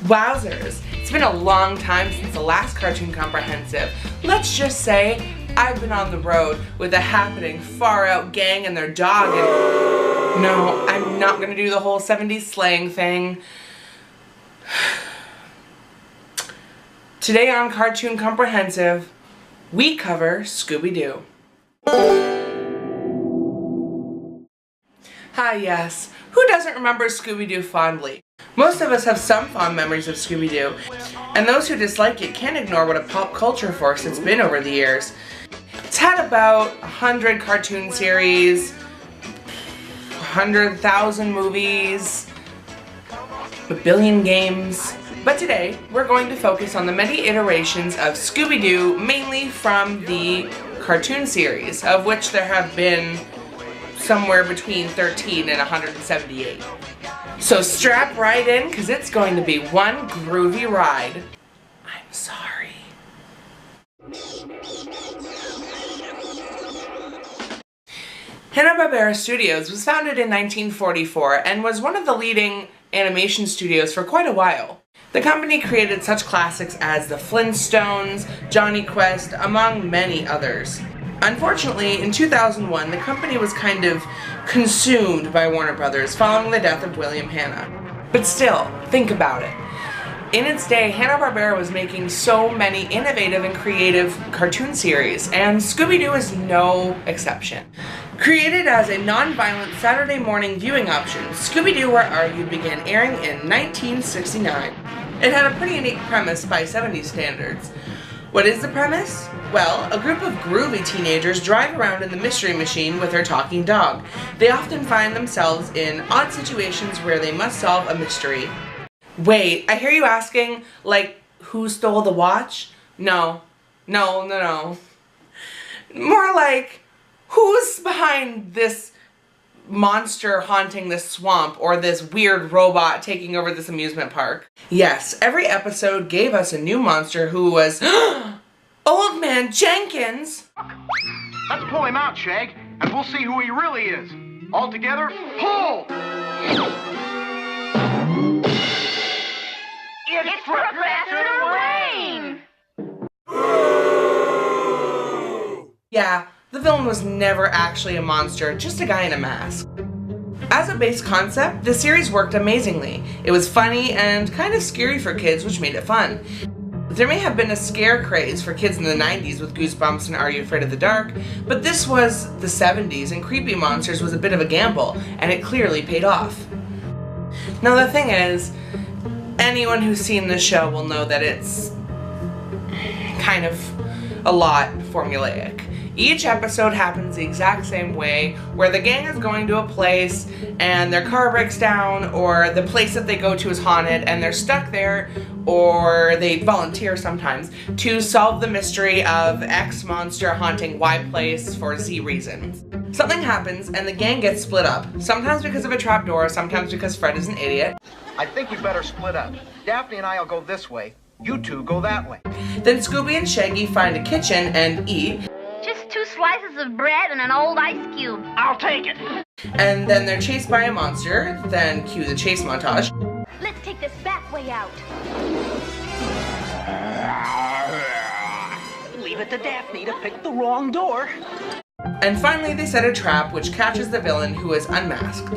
Wowzers! It's been a long time since the last Cartoon Comprehensive. Let's just say I've been on the road with a happening far-out gang and their dog and... No, I'm not gonna do the whole 70s slang thing. Today on Cartoon Comprehensive, we cover Scooby-Doo. Ah yes, who doesn't remember Scooby-Doo fondly? Most of us have some fond memories of Scooby-Doo, and those who dislike it can't ignore what a pop culture force it's been over the years. It's had about 100 cartoon series, 100,000 movies, a billion games. But today, we're going to focus on the many iterations of Scooby-Doo, mainly from the cartoon series, of which there have been somewhere between 13 and 178. So strap right in, because it's going to be one groovy ride. I'm sorry. Hanna-Barbera Studios was founded in 1944 and was one of the leading animation studios for quite a while. The company created such classics as The Flintstones, Johnny Quest, among many others. Unfortunately, in 2001, the company was kind of consumed by Warner Brothers following the death of William Hanna. But still, think about it. In its day, Hanna-Barbera was making so many innovative and creative cartoon series, and Scooby-Doo is no exception. Created as a non-violent Saturday morning viewing option, Scooby-Doo Where Are You began airing in 1969. It had a pretty unique premise by 70s standards. What is the premise? Well, a group of groovy teenagers drive around in the Mystery Machine with their talking dog. They often find themselves in odd situations where they must solve a mystery. Wait, I hear you asking, like, who stole the watch? No. More like, who's behind this monster haunting this swamp or this weird robot taking over this amusement park? Yes, every episode gave us a new monster who was Old Man Jenkins! Let's pull him out, Shag, and we'll see who he really is. All together, pull! It's Professor Wayne! Yeah, the villain was never actually a monster, just a guy in a mask. As a base concept, the series worked amazingly. It was funny and kind of scary for kids, which made it fun. There may have been a scare craze for kids in the 90s with Goosebumps and Are You Afraid of the Dark, but this was the 70s and creepy monsters was a bit of a gamble, and it clearly paid off. Now the thing is, anyone who's seen this show will know that it's kind of a lot formulaic. Each episode happens the exact same way, where the gang is going to a place and their car breaks down, or the place that they go to is haunted and they're stuck there, or they volunteer sometimes to solve the mystery of X monster haunting Y place for Z reasons. Something happens and the gang gets split up, sometimes because of a trapdoor, sometimes because Fred is an idiot. I think we better split up. Daphne and I'll go this way. You two go that way. Then Scooby and Shaggy find a kitchen and eat. Just 2 slices of bread and an old ice cube. I'll take it. And then they're chased by a monster, then cue the chase montage. Let's take this back way out. Leave it to Daphne to pick the wrong door. And finally they set a trap which catches the villain, who is unmasked.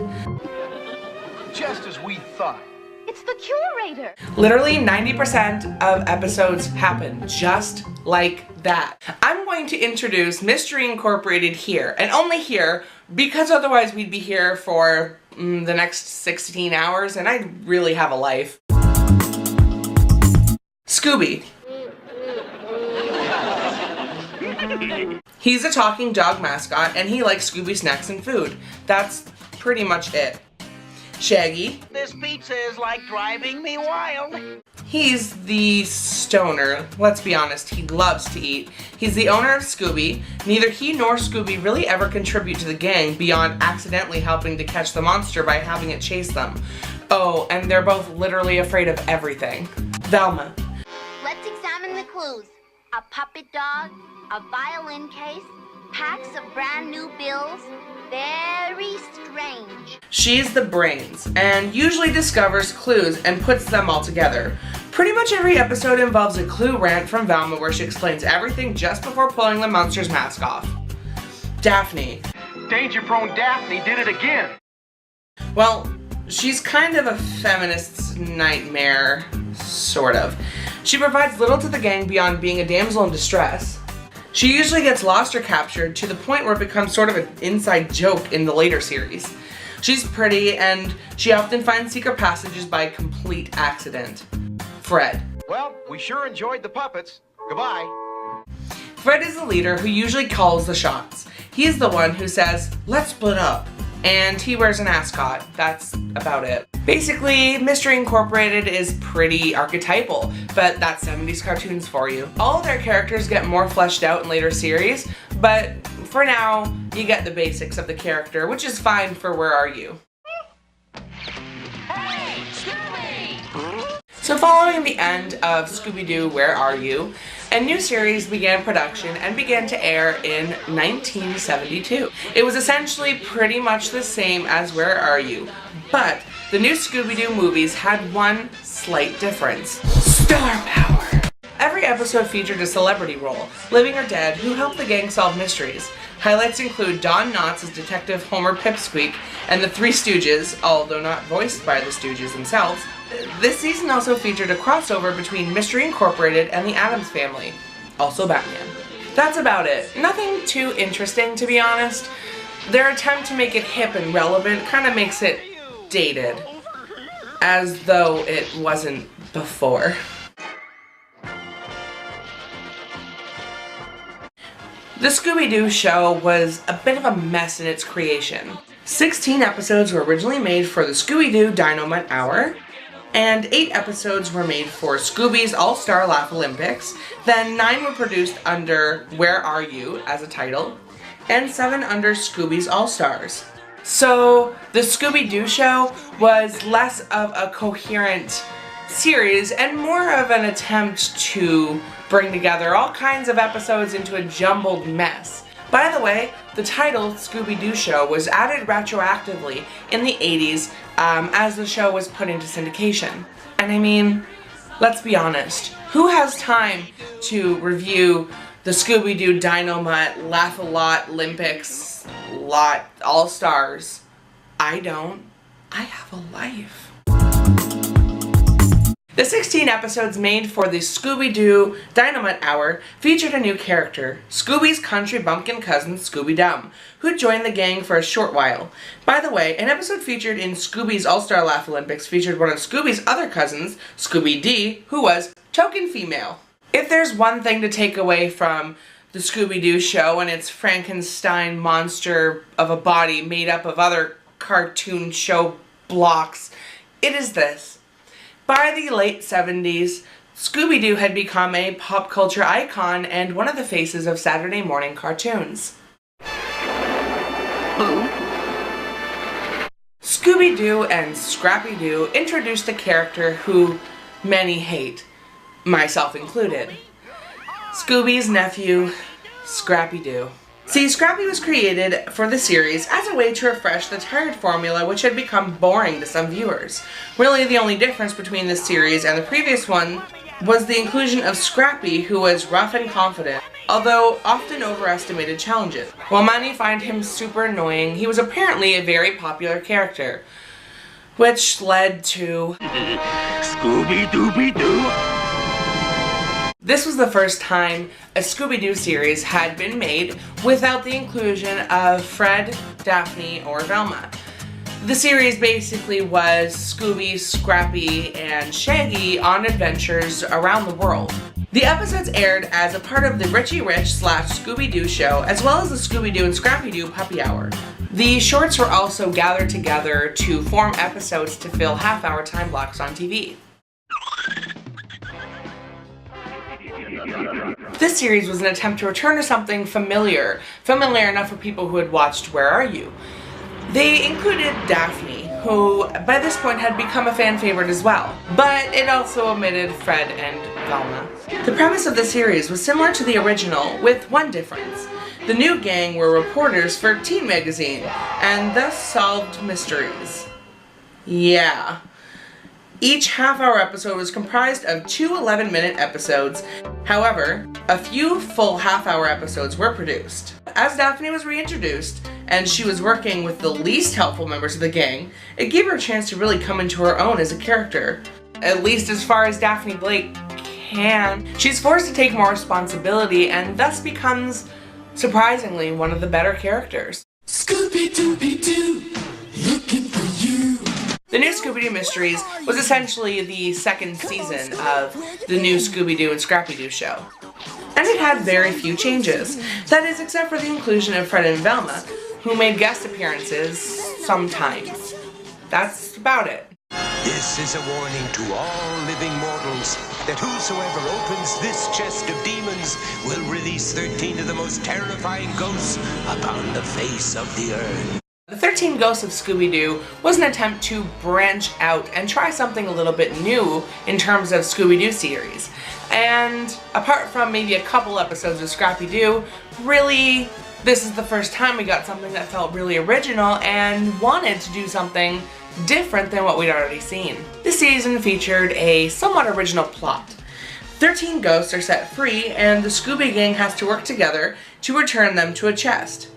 Just as we thought. It's the curator. Literally 90% of episodes happen just like that. I'm going to introduce Mystery Incorporated here, and only here, because otherwise we'd be here for the next 16 hours, and I really have a life. Scooby. He's a talking dog mascot, and he likes Scooby snacks and food. That's pretty much it. Shaggy. This pizza is like driving me wild. He's the stoner. Let's be honest, he loves to eat. He's the owner of Scooby. Neither he nor Scooby really ever contribute to the gang beyond accidentally helping to catch the monster by having it chase them. Oh, and they're both literally afraid of everything. Velma. Let's examine the clues. A puppet dog, a violin case, packs of brand new bills. Very strange. She's the brains, and usually discovers clues and puts them all together. Pretty much every episode involves a clue rant from Velma where she explains everything just before pulling the monster's mask off. Daphne. Danger-prone Daphne did it again. Well, she's kind of a feminist's nightmare, sort of. She provides little to the gang beyond being a damsel in distress. She usually gets lost or captured to the point where it becomes sort of an inside joke in the later series. She's pretty, and she often finds secret passages by complete accident. Fred. Well, we sure enjoyed the puppets. Goodbye. Fred is the leader who usually calls the shots. He's the one who says, "Let's split up," and he wears an ascot. That's about it. Basically, Mystery Incorporated is pretty archetypal, but that's 70s cartoons for you. All of their characters get more fleshed out in later series, but for now, you get the basics of the character, which is fine for Where Are You? Hey, Scooby! So following the end of Scooby-Doo, Where Are You?, a new series began production and began to air in 1972. It was essentially pretty much the same as Where Are You?, but the new Scooby-Doo movies had one slight difference: star power. Every episode featured a celebrity role, living or dead, who helped the gang solve mysteries. Highlights include Don Knotts as Detective Homer Pipsqueak and the Three Stooges, although not voiced by the Stooges themselves. This season also featured a crossover between Mystery Incorporated and the Addams Family, also Batman. That's about it. Nothing too interesting, to be honest. Their attempt to make it hip and relevant kind of makes it dated, as though it wasn't before. The Scooby-Doo show was a bit of a mess in its creation. 16 episodes were originally made for the Scooby-Doo Dynamite Hour, and 8 episodes were made for Scooby's All-Star Laugh Olympics, then 9 were produced under Where Are You as a title, and 7 under Scooby's All-Stars. So the Scooby-Doo show was less of a coherent series and more of an attempt to bring together all kinds of episodes into a jumbled mess. By the way, the title Scooby-Doo Show was added retroactively in the 80s as the show was put into syndication. And I mean, let's be honest, who has time to review the Scooby-Doo Dynamite Laugh-A-Lot Olympics lot All-Stars? I don't. I have a life. The 16 episodes made for the Scooby-Doo Dynamite Hour featured a new character, Scooby's country bumpkin cousin Scooby-Dum, who joined the gang for a short while. By the way, an episode featured in Scooby's All-Star Laugh Olympics featured one of Scooby's other cousins, Scooby-D, who was token female. If there's one thing to take away from the Scooby-Doo show and its Frankenstein monster of a body made up of other cartoon show blocks, it is this. By the late 70s, Scooby-Doo had become a pop culture icon and one of the faces of Saturday morning cartoons. Scooby-Doo and Scrappy-Doo introduced a character who many hate, myself included. Scooby's nephew, Scrappy-Doo. See, Scrappy was created for the series as a way to refresh the tired formula which had become boring to some viewers. Really, the only difference between this series and the previous one was the inclusion of Scrappy, who was rough and confident, although often overestimated challenges. While many find him super annoying, he was apparently a very popular character, which led to Scooby-Dooby-Doo! This was the first time a Scooby-Doo series had been made without the inclusion of Fred, Daphne, or Velma. The series basically was Scooby, Scrappy, and Shaggy on adventures around the world. The episodes aired as a part of the Richie Rich / Scooby-Doo show, as well as the Scooby-Doo and Scrappy-Doo Puppy Hour. The shorts were also gathered together to form episodes to fill half-hour time blocks on TV. This series was an attempt to return to something familiar enough for people who had watched Where Are You? They included Daphne, who by this point had become a fan favorite as well, but it also omitted Fred and Velma. The premise of the series was similar to the original, with one difference. The new gang were reporters for Teen Magazine, and thus solved mysteries. Yeah. Each half-hour episode was comprised of 2 11-minute episodes. However, a few full half-hour episodes were produced. As Daphne was reintroduced, and she was working with the least helpful members of the gang, it gave her a chance to really come into her own as a character. At least as far as Daphne Blake can. She's forced to take more responsibility and thus becomes, surprisingly, one of the better characters. Scooby-Doo, looking for you. The new Scooby-Doo Mysteries was essentially the second season of the new Scooby-Doo and Scrappy-Doo show. And it had very few changes. That is, except for the inclusion of Fred and Velma, who made guest appearances sometimes. That's about it. This is a warning to all living mortals that whosoever opens this chest of demons will release 13 of the most terrifying ghosts upon the face of the earth. The 13 Ghosts of Scooby-Doo was an attempt to branch out and try something a little bit new in terms of Scooby-Doo series. And apart from maybe a couple episodes of Scrappy-Doo, really, this is the first time we got something that felt really original and wanted to do something different than what we'd already seen. This season featured a somewhat original plot. 13 ghosts are set free, and the Scooby Gang has to work together to return them to a chest.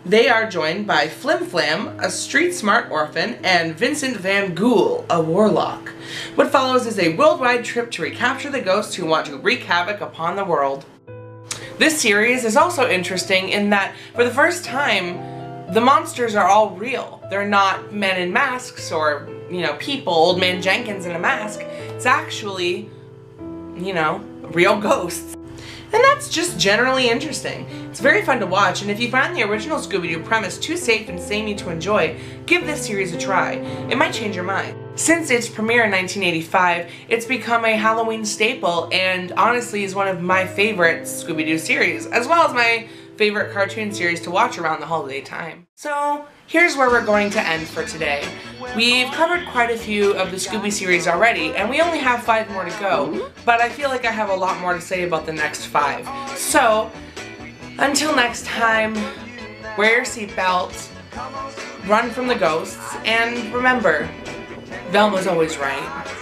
They are joined by Flim Flam, a street-smart orphan, and Vincent Van Ghoul, a warlock. What follows is a worldwide trip to recapture the ghosts who want to wreak havoc upon the world. This series is also interesting in that, for the first time, the monsters are all real. They're not men in masks or, people, Old Man Jenkins in a mask. It's actually, real ghosts. And that's just generally interesting. It's very fun to watch, and if you find the original Scooby-Doo premise too safe and samey to enjoy, give this series a try. It might change your mind. Since its premiere in 1985, it's become a Halloween staple and honestly is one of my favorite Scooby-Doo series, as well as my favorite cartoon series to watch around the holiday time. So here's where we're going to end for today. We've covered quite a few of the Scooby series already, and we only have 5 more to go, but I feel like I have a lot more to say about the next 5. So, until next time, wear your seatbelt, run from the ghosts, and remember, Velma's always right.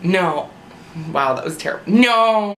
No. Wow, that was terrible. No!